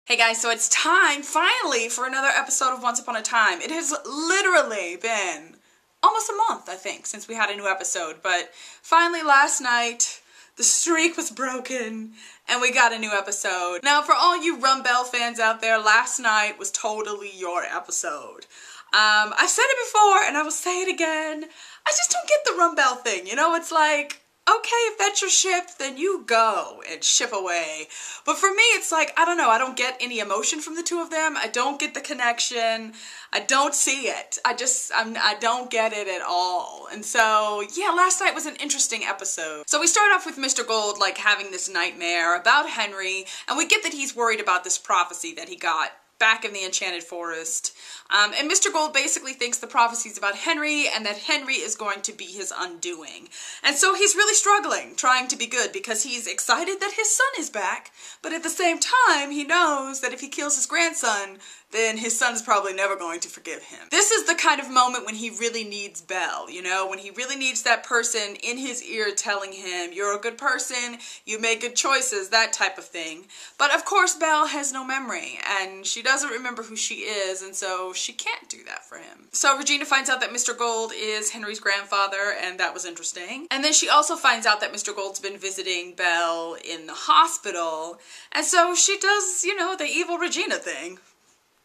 Hey guys, so it's time, finally, for another episode of Once Upon a Time. It has literally been almost a month, I think, since we had a new episode, but finally last night, the streak was broken, and we got a new episode. Now, for all you Belle fans out there, last night was totally your episode. I said it before, and I will say it again, I just don't get the Belle thing, you know? It's like, okay, if that's your ship, then you go and ship away. But for me, it's like, I don't know, I don't get any emotion from the two of them. I don't get the connection. I don't see it. I don't get it at all. And so, yeah, last night was an interesting episode. So we start off with Mr. Gold, like, having this nightmare about Henry, and we get that he's worried about this prophecy that he got back in the Enchanted Forest. And Mr. Gold basically thinks the prophecy's about Henry and that Henry is going to be his undoing. And so he's really struggling, trying to be good, because he's excited that his son is back, but at the same time, he knows that if he kills his grandson, then his son's probably never going to forgive him. This is the kind of moment when he really needs Belle, you know, when he really needs that person in his ear telling him, you're a good person, you make good choices, that type of thing. But of course, Belle has no memory, and she doesn't remember who she is, and so she can't do that for him. So Regina finds out that Mr. Gold is Henry's grandfather, and that was interesting. And then she also finds out that Mr. Gold's been visiting Belle in the hospital, and so she does, you know, the evil Regina thing.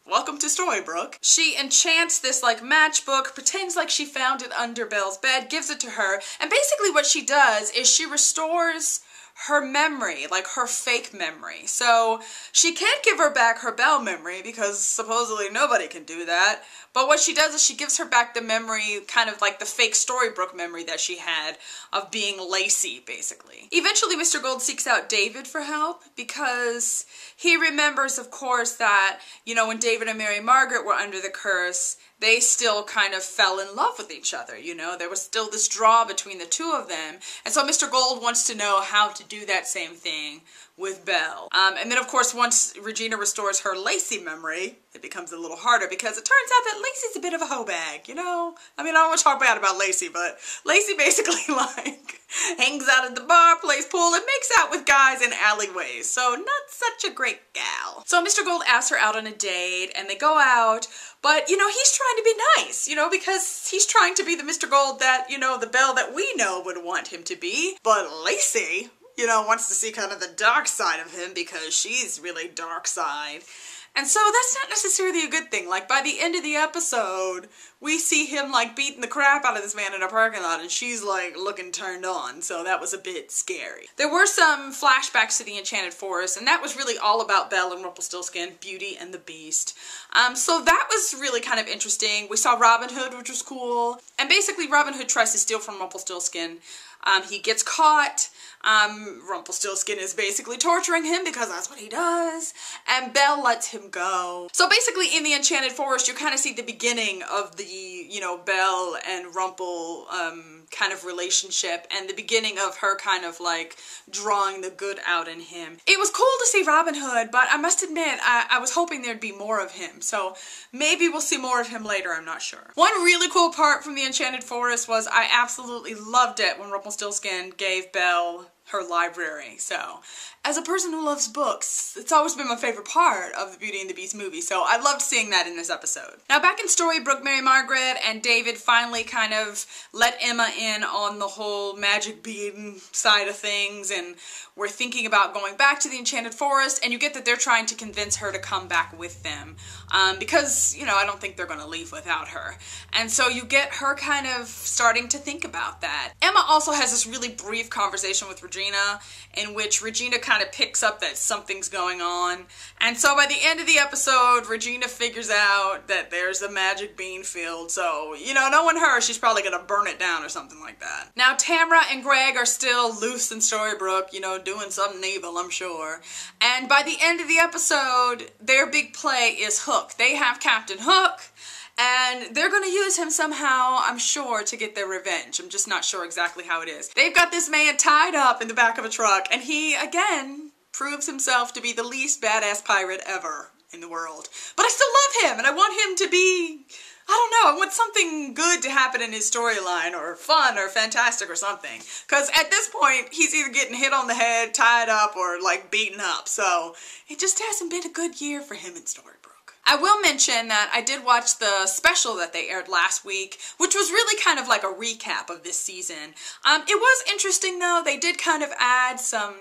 Welcome to Storybrooke. She enchants this like matchbook, pretends like she found it under Belle's bed, gives it to her, and basically what she does is she restores her memory, like her fake memory. So she can't give her back her Belle memory because supposedly nobody can do that. But what she does is she gives her back the memory, kind of like the fake Storybrooke memory that she had of being Lacey, basically. Eventually, Mr. Gold seeks out David for help because he remembers, of course, that, you know, when David and Mary Margaret were under the curse, they still kind of fell in love with each other, you know? There was still this draw between the two of them. And so Mr. Gold wants to know how to do that same thing with Belle. And then, of course, once Regina restores her Lacey memory, it becomes a little harder because it turns out that Lacey's a bit of a hoe bag, you know? I mean, I don't want to talk bad about Lacey, but Lacey basically, like, hangs out at the bar, plays pool, and makes out with guys in alleyways. So not such a great gal. So Mr. Gold asks her out on a date, and they go out, but, you know, he's trying to be nice, you know, because he's trying to be the Mr. Gold that, you know, the Belle that we know would want him to be. But Lacey, you know, wants to see kind of the dark side of him because she's really dark side. And so that's not necessarily a good thing. Like, by the end of the episode, we see him, like, beating the crap out of this man in a parking lot, and she's, like, looking turned on, so that was a bit scary. There were some flashbacks to the Enchanted Forest, and that was really all about Belle and Rumpelstiltskin, Beauty and the Beast. So that was really kind of interesting. We saw Robin Hood, which was cool, and basically Robin Hood tries to steal from Rumpelstiltskin. He gets caught. Rumpelstiltskin is basically torturing him because that's what he does, and Belle lets him go. So basically in the Enchanted Forest, you kind of see the beginning of the, you know, Belle and Rumpel kind of relationship, and the beginning of her kind of like drawing the good out in him. It was cool to see Robin Hood, but I must admit, I was hoping there'd be more of him, so maybe we'll see more of him later, I'm not sure. One really cool part from the Enchanted Forest was I absolutely loved it when Rumpelstiltskin gave Belle her library. So, as a person who loves books, it's always been my favorite part of the Beauty and the Beast movie, so I loved seeing that in this episode. Now, back in Storybrooke, Mary Margaret and David finally kind of let Emma in on the whole magic bean side of things, and we're thinking about going back to the Enchanted Forest, and you get that they're trying to convince her to come back with them, because, you know, I don't think they're going to leave without her. And so you get her kind of starting to think about that. Emma also has this really brief conversation with Regina, in which Regina kind of picks up that something's going on. And so by the end of the episode, Regina figures out that there's a magic bean field. So, you know, knowing her, she's probably gonna burn it down or something like that. Now, Tamra and Greg are still loose in Storybrooke, you know, doing something evil, I'm sure. And by the end of the episode, their big play is Hook. They have Captain Hook, and they're gonna use him somehow, I'm sure, to get their revenge. I'm just not sure exactly how it is. They've got this man tied up in the back of a truck, and he, again, proves himself to be the least badass pirate ever. in the world. But I still love him, and I want him to be, I don't know, I want something good to happen in his storyline, or fun, or fantastic, or something. Because at this point, he's either getting hit on the head, tied up, or like beaten up. So it just hasn't been a good year for him in Storybrooke. I will mention that I did watch the special that they aired last week, which was really kind of like a recap of this season. It was interesting though. They did kind of add some,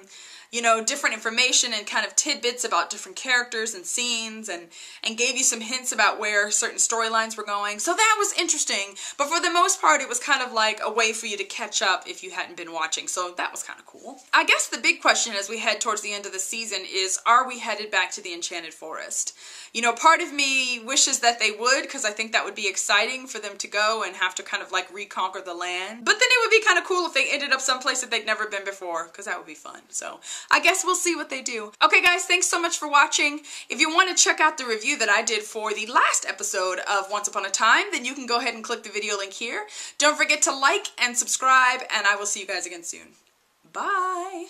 you know, different information and kind of tidbits about different characters and scenes, and gave you some hints about where certain storylines were going. So that was interesting, but for the most part it was kind of like a way for you to catch up if you hadn't been watching, so that was kind of cool. I guess the big question as we head towards the end of the season is, are we headed back to the Enchanted Forest? You know, part of me wishes that they would, because I think that would be exciting for them to go and have to kind of like reconquer the land. But then it would be kind of cool if they ended up someplace that they'd never been before, because that would be fun. So I guess we'll see what they do. Okay guys, thanks so much for watching. If you want to check out the review that I did for the last episode of Once Upon a Time, then you can go ahead and click the video link here. Don't forget to like and subscribe, and I will see you guys again soon. Bye!